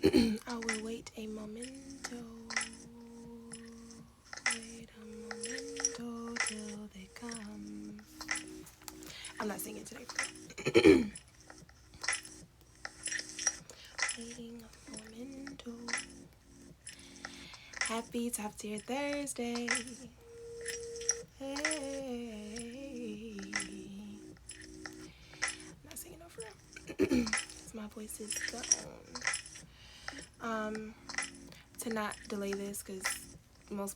I will wait a momento. Wait a momento till they come. I'm not singing today. Waiting a momento. Happy Top Tier Thursday. Hey. I'm not singing no for real. My voice is gone. To not delay this because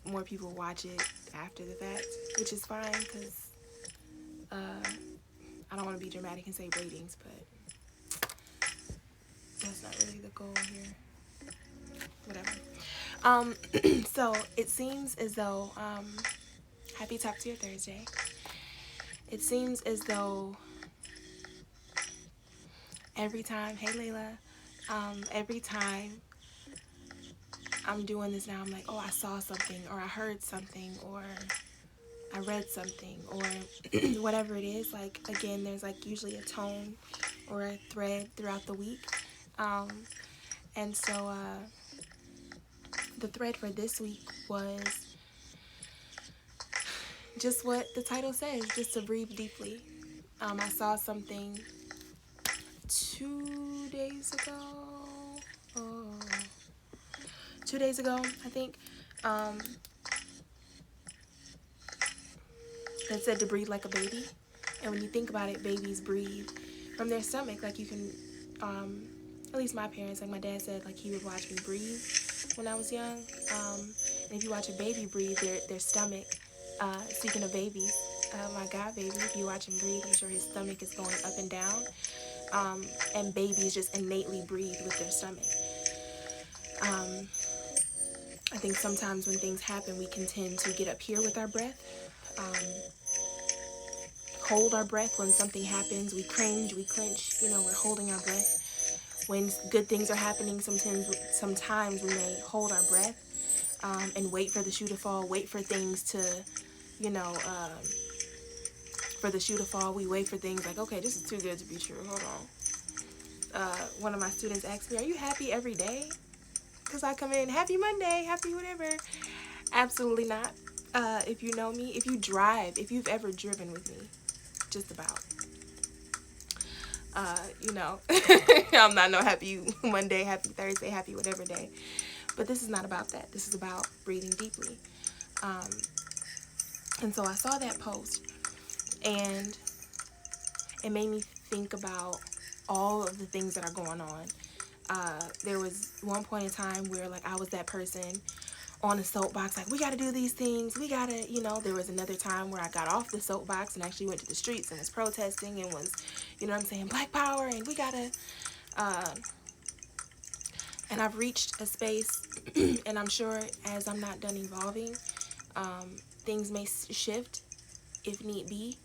more people watch it after the fact, which is fine because I don't want to be dramatic and say ratings, but that's not really the goal here. Whatever. So it seems as though happy Top Tier Thursday. It seems as though every time, hey Layla, every time I'm doing this now, I'm like, oh, I saw something, or I heard something, or I read something, or whatever it is. Like, again, there's like usually a tone or a thread throughout the week. And so the thread for this week was just what the title says, just to breathe deeply. I saw something 2 days ago. Oh, 2 days ago, I think. That said to breathe like a baby. And when you think about it, babies breathe from their stomach. Like you can, at least my parents, like my dad said, like he would watch me breathe when I was young. And if you watch a baby breathe, their stomach, speaking of babies, my god baby, if you watch him breathe, I'm sure his stomach is going up and down. And babies just innately breathe with their stomach. I think sometimes when things happen, we can tend to get up here with our breath. Hold our breath when something happens. We cringe, we clench, we're holding our breath. When good things are happening, sometimes we may hold our breath and wait for the shoe to fall, wait for things to, for the shoe to fall. We wait for things like, okay, this is too good to be true. Hold on. One of my students asked me, are you happy every day? Because I come in, happy Monday, happy whatever. Absolutely not. If you know me, if you drive, if you've ever driven with me, just about. I'm not no happy Monday, happy Thursday, happy whatever day. But this is not about that. This is about breathing deeply. And so I saw that post, and it made me think about all of the things that are going on. There was one point in time where like I was that person on the soapbox, like we got to do these things, we got to, there was another time where I got off the soapbox and actually went to the streets and was protesting and was, Black power, and we got to, and I've reached a space, and I'm sure as I'm not done evolving, things may shift if need be,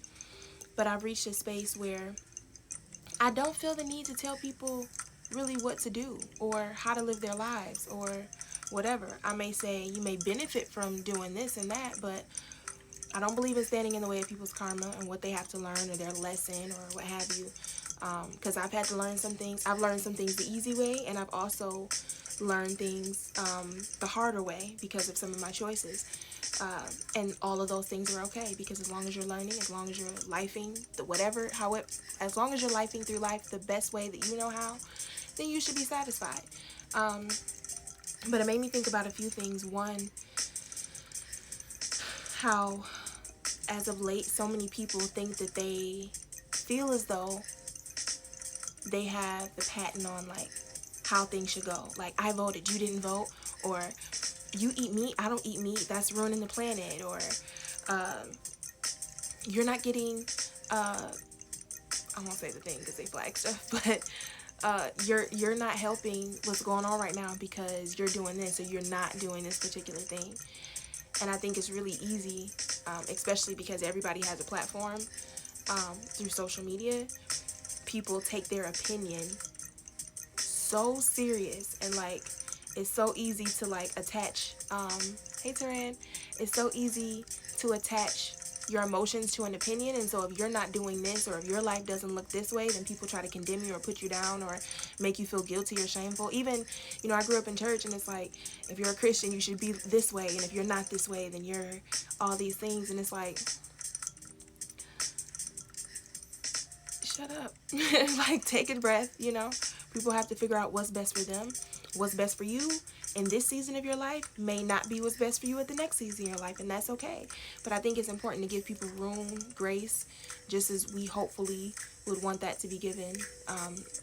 but I've reached a space where I don't feel the need to tell people really what to do or how to live their lives or whatever. I may say you may benefit from doing this and that, but I don't believe in standing in the way of people's karma and what they have to learn or their lesson or what have you. Because I've had to learn some things. I've learned some things the easy way, and I've also learned things the harder way because of some of my choices. And all of those things are okay, because as long as you're learning, as long as you're lifing, as long as you're lifing through life the best way that you know how, then you should be satisfied. But it made me think about a few things. One, how as of late, so many people think that they feel as though they have the patent on like how things should go. Like, I voted, you didn't vote, or you eat meat, I don't eat meat, that's ruining the planet, or you're not getting, I won't say the thing because they flag stuff, but you're not helping what's going on right now because you're doing this, or you're not doing this particular thing. And I think it's really easy, especially because everybody has a platform through social media. People take their opinion so serious, and like it's so easy to like attach. Hey Taran, it's so easy to attach your emotions to an opinion. And so if you're not doing this, or if your life doesn't look this way, then people try to condemn you or put you down or make you feel guilty or shameful. Even, I grew up in church, and it's like, if you're a Christian, you should be this way, and if you're not this way, then you're all these things. And it's like, shut up. Like, take a breath. People have to figure out what's best for them. What's best for you in this season of your life may not be what's best for you at the next season of your life, and that's okay. But I think it's important to give people room, grace, just as we hopefully would want that to be given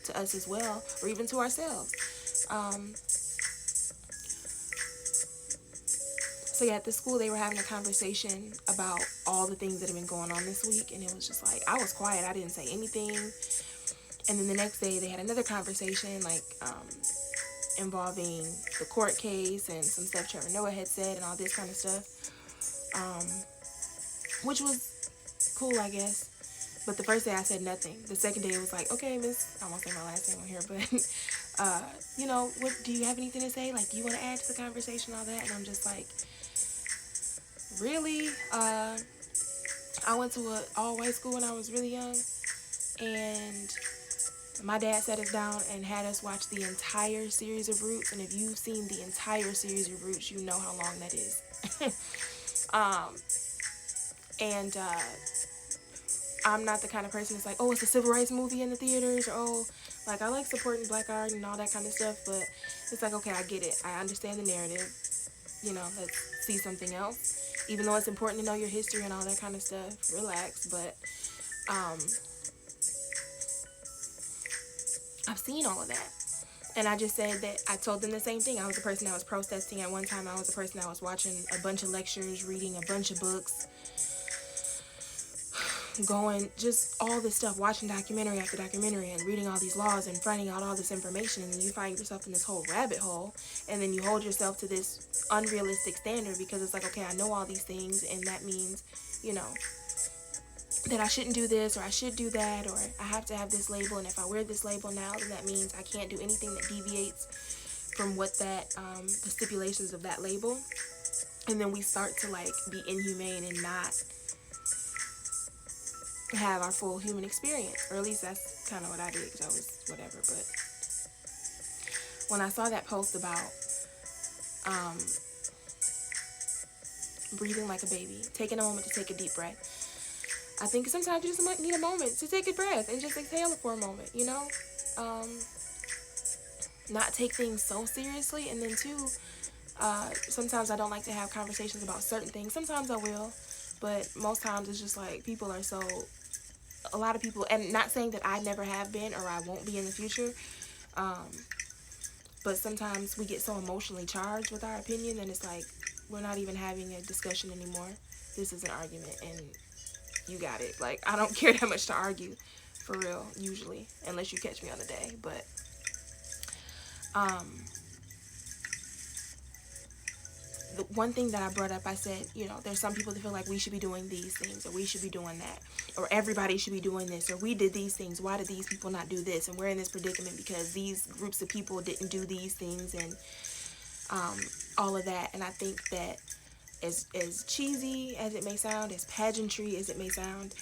to us as well, or even to ourselves. So yeah, at the school, they were having a conversation about all the things that have been going on this week, and it was just like, I was quiet, I didn't say anything. And then the next day, they had another conversation, like, involving the court case and some stuff Trevor Noah had said and all this kind of stuff, which was cool, I guess. But the first day I said nothing. The second day it was like, okay, miss, I won't say my last name on here, but what do you have anything to say? Like, do you want to add to the conversation, all that? And I'm just like, really? I went to an all-white school when I was really young, and my dad sat us down and had us watch the entire series of Roots, and if you've seen the entire series of Roots, you know how long that is. And I'm not the kind of person that's like, oh, it's a civil rights movie in the theaters, or oh, like, I like supporting black art and all that kind of stuff, but it's like, okay, I get it. I understand the narrative. Let's see something else. Even though it's important to know your history and all that kind of stuff, relax, but I've seen all of that. And I just said that I told them the same thing. I was the person that was protesting at one time. I was the person that was watching a bunch of lectures, reading a bunch of books, going, just all this stuff, watching documentary after documentary and reading all these laws and finding out all this information. And you find yourself in this whole rabbit hole, and then you hold yourself to this unrealistic standard because it's like, okay, I know all these things, and that means, that I shouldn't do this, or I should do that, or I have to have this label, and if I wear this label now, then that means I can't do anything that deviates from what that, the stipulations of that label. And then we start to, like, be inhumane and not have our full human experience, or at least that's kind of what I did, because I was whatever. But when I saw that post about breathing like a baby, taking a moment to take a deep breath, I think sometimes you just need a moment to take a breath and just exhale for a moment, not take things so seriously. And then too, sometimes I don't like to have conversations about certain things. Sometimes I will, but most times it's just like, a lot of people, and not saying that I never have been or I won't be in the future, but sometimes we get so emotionally charged with our opinion, and it's like, we're not even having a discussion anymore. This is an argument, and you got it. Like, I don't care that much to argue, for real, usually, unless you catch me on the day. But the one thing that I brought up, I said, there's some people that feel like we should be doing these things, or we should be doing that, or everybody should be doing this, or we did these things, why did these people not do this, and we're in this predicament because these groups of people didn't do these things, and all of that. And I think that as cheesy as it may sound, as pageantry as it may sound,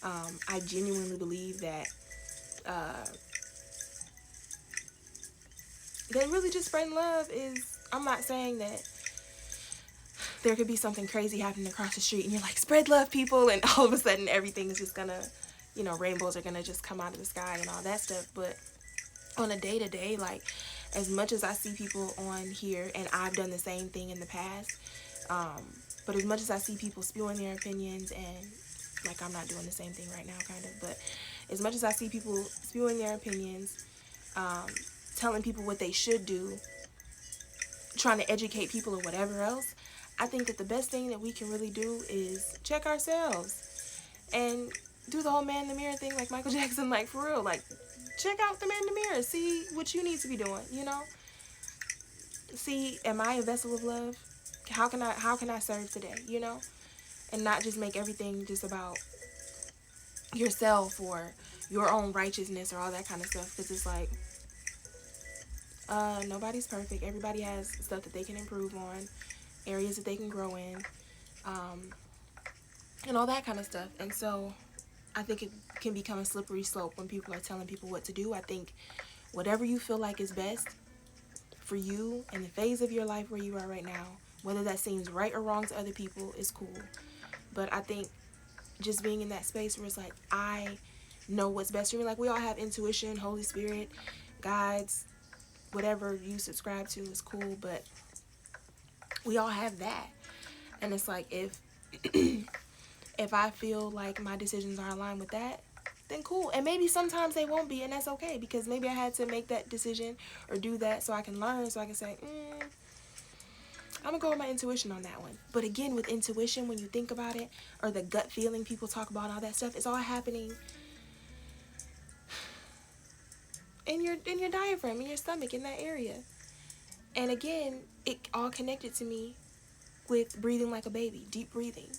I genuinely believe that that really just spreading love is, I'm not saying that there could be something crazy happening across the street and you're like, spread love, people, and all of a sudden everything is just gonna, rainbows are gonna just come out of the sky and all that stuff. But on a day-to-day, like, as much as I see people on here, and I've done the same thing in the past, but as much as I see people spewing their opinions, and like, I'm not doing the same thing right now, kind of, but as much as I see people spewing their opinions, telling people what they should do, trying to educate people or whatever else, I think that the best thing that we can really do is check ourselves and do the whole man in the mirror thing, like Michael Jackson, like, for real, like, check out the man in the mirror, see what you need to be doing, see, am I a vessel of love? How can I serve today, and not just make everything just about yourself or your own righteousness or all that kind of stuff, because it's like, nobody's perfect. Everybody has stuff that they can improve on, areas that they can grow in, and all that kind of stuff. And so I think it can become a slippery slope when people are telling people what to do. I think whatever you feel like is best for you and the phase of your life where you are right now, whether that seems right or wrong to other people, is cool. But I think just being in that space where it's like, I know what's best for me. Like, we all have intuition, Holy Spirit, guides, whatever you subscribe to is cool, but we all have that. And it's like, if I feel like my decisions are aligned with that, then cool. And maybe sometimes they won't be, and that's okay, because maybe I had to make that decision or do that so I can learn, so I can say, I'm gonna go with my intuition on that one. But again, with intuition, when you think about it, or the gut feeling people talk about, all that stuff, it's all happening in your diaphragm, in your stomach, in that area. And again, it all connected to me with breathing like a baby, deep breathing,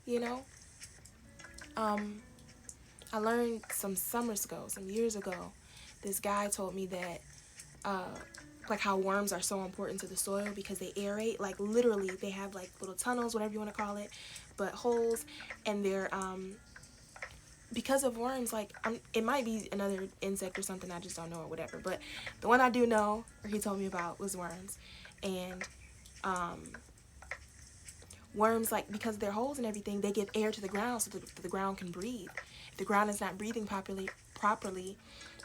you know? I learned some years ago, this guy told me that, like how worms are so important to the soil because they aerate, like literally they have like little tunnels, whatever you want to call it, but holes, and they're, because of worms, like, it might be another insect or something, I just don't know, or whatever, but the one I do know, or he told me about, was worms. And, worms, like, because of their holes and everything, they give air to the ground so that the ground can breathe. If the ground is not breathing properly,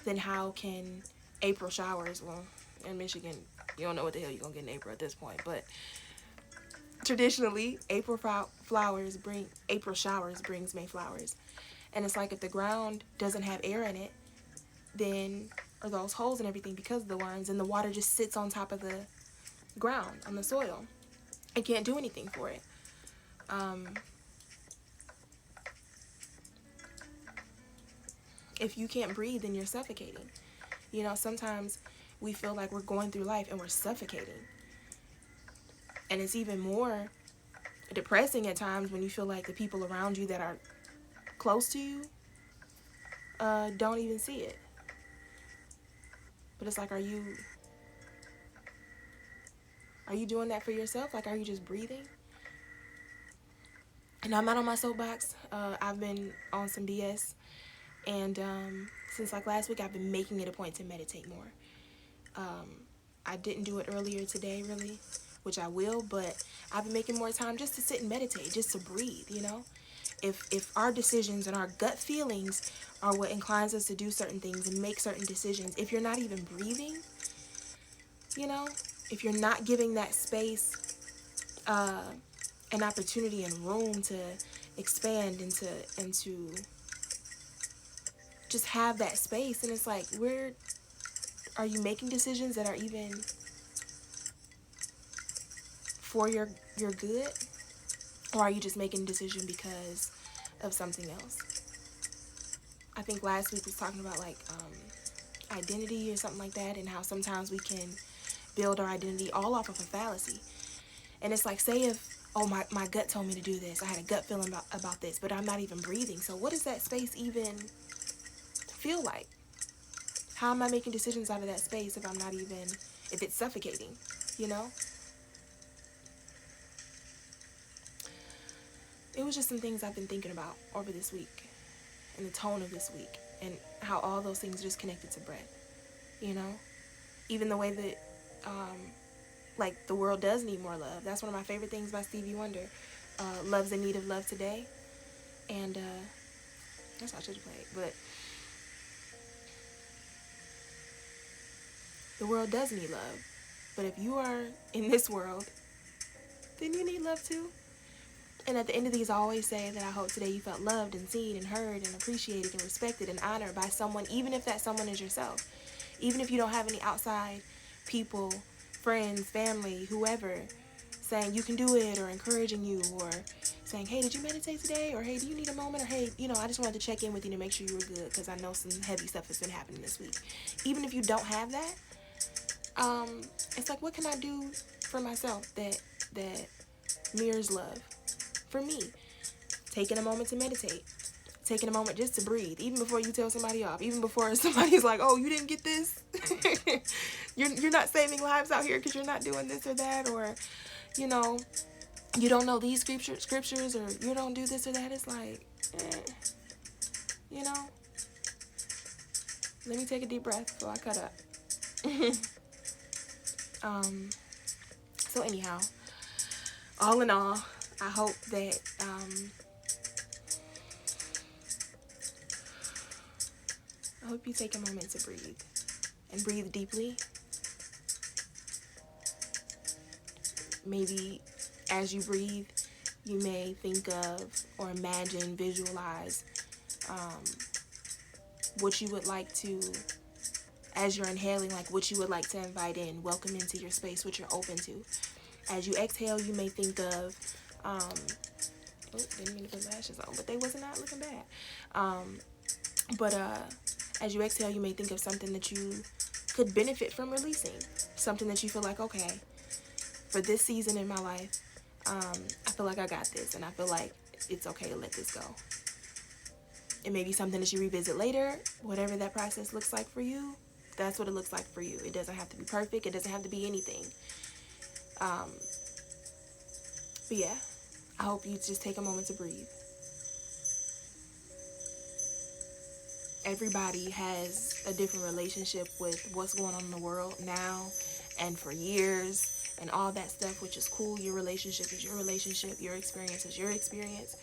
then how can April showers, well, in Michigan, you don't know what the hell you're gonna get in April at this point, but traditionally, April showers brings May flowers. And it's like, if the ground doesn't have air in it, then, or those holes and everything, because of the worms, and the water just sits on top of the ground, on the soil. It can't do anything for it. If you can't breathe, then you're suffocating. You know, sometimes we feel like we're going through life and we're suffocating. And it's even more depressing at times when you feel like the people around you that are close to you don't even see it. But it's like, are you doing that for yourself? Like, are you just breathing? And I'm not on my soapbox. I've been on some BS. And since like last week, I've been making it a point to meditate more. I didn't do it earlier today, really, which I will, but I've been making more time just to sit and meditate, just to breathe, you know? If our decisions and our gut feelings are what inclines us to do certain things and make certain decisions, if you're not even breathing, you know, if you're not giving that space an opportunity and room to expand and to just have that space, and it's like, are you making decisions that are even for your good? Or are you just making a decision because of something else? I think last week was talking about like identity or something like that, and how sometimes we can build our identity all off of a fallacy. And it's like, say if, my gut told me to do this, I had a gut feeling about this, but I'm not even breathing. So what does that space even feel like? How am I making decisions out of that space if it's suffocating, you know? It was just some things I've been thinking about over this week, and the tone of this week, and how all those things just connected to bread, you know? Even the way that, like, the world does need more love. That's one of my favorite things by Stevie Wonder. Love's in need of love today. And, that's what I should have played, but the world does need love. But if you are in this world, then you need love too. And at the end of these, I always say that I hope today you felt loved and seen and heard and appreciated and respected and honored by someone, even if that someone is yourself. Even if you don't have any outside people, friends, family, whoever, saying you can do it, or encouraging you, or saying, hey, did you meditate today? Or hey, do you need a moment? Or hey, you know, I just wanted to check in with you to make sure you were good, because I know some heavy stuff has been happening this week. Even if you don't have that, it's like, what can I do for myself that mirrors love? For me, taking a moment to meditate, taking a moment just to breathe, even before you tell somebody off, even before somebody's like, oh, you didn't get this? you're not saving lives out here because you're not doing this or that, or, you know, you don't know these scriptures, or you don't do this or that, it's like, you know, let me take a deep breath before I cut up. So anyhow, all in all, I hope that I hope you take a moment to breathe and breathe deeply. Maybe as you breathe, you may think of or imagine, visualize what you would like to, as you're inhaling, like what you would like to invite in, welcome into your space, what you're open to. As you exhale, you may think of, didn't mean to put lashes on, but they wasn't not looking bad. As you exhale, you may think of something that you could benefit from releasing, something that you feel like, okay, for this season in my life, I feel like I got this, and I feel like it's okay to let this go. It may be something that you revisit later, whatever that process looks like for you. That's what it looks like for you. It doesn't have to be perfect. It doesn't have to be anything. But yeah, I hope you just take a moment to breathe. Everybody has a different relationship with what's going on in the world now and for years and all that stuff, which is cool. Your relationship is your relationship. Your experience is your experience.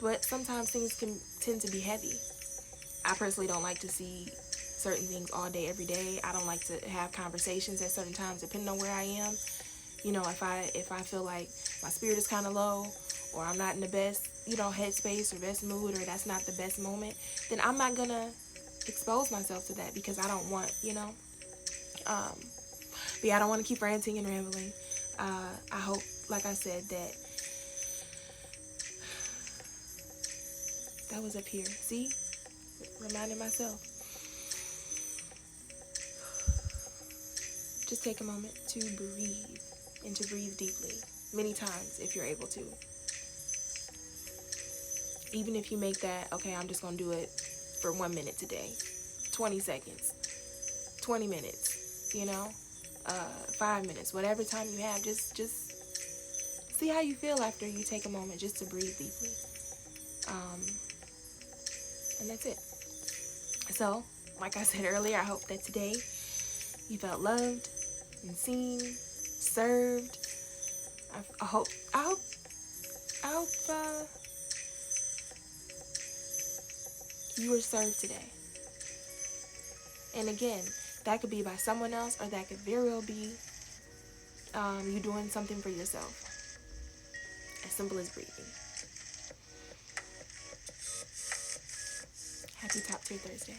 But sometimes things can tend to be heavy. I personally don't like to see certain things all day, every day. I don't like to have conversations at certain times, depending on where I am. You know, if I feel like my spirit is kind of low, or I'm not in the best, headspace or best mood, or that's not the best moment, then I'm not gonna expose myself to that, because I don't want, but yeah, I don't want to keep ranting and rambling. I hope, like I said, that was up here. See? Reminding myself. Just take a moment to breathe, and to breathe deeply, many times if you're able to. Even if you make that, okay, I'm just going to do it for 1 minute today, 20 seconds, 20 minutes, 5 minutes, whatever time you have, just see how you feel after you take a moment just to breathe deeply. And that's it. So, like I said earlier, I hope that today you felt loved and seen, served. I hope you were served today. And again, that could be by someone else, or that could very well be you doing something for yourself. As simple as breathing. Happy Top Tier Thursday.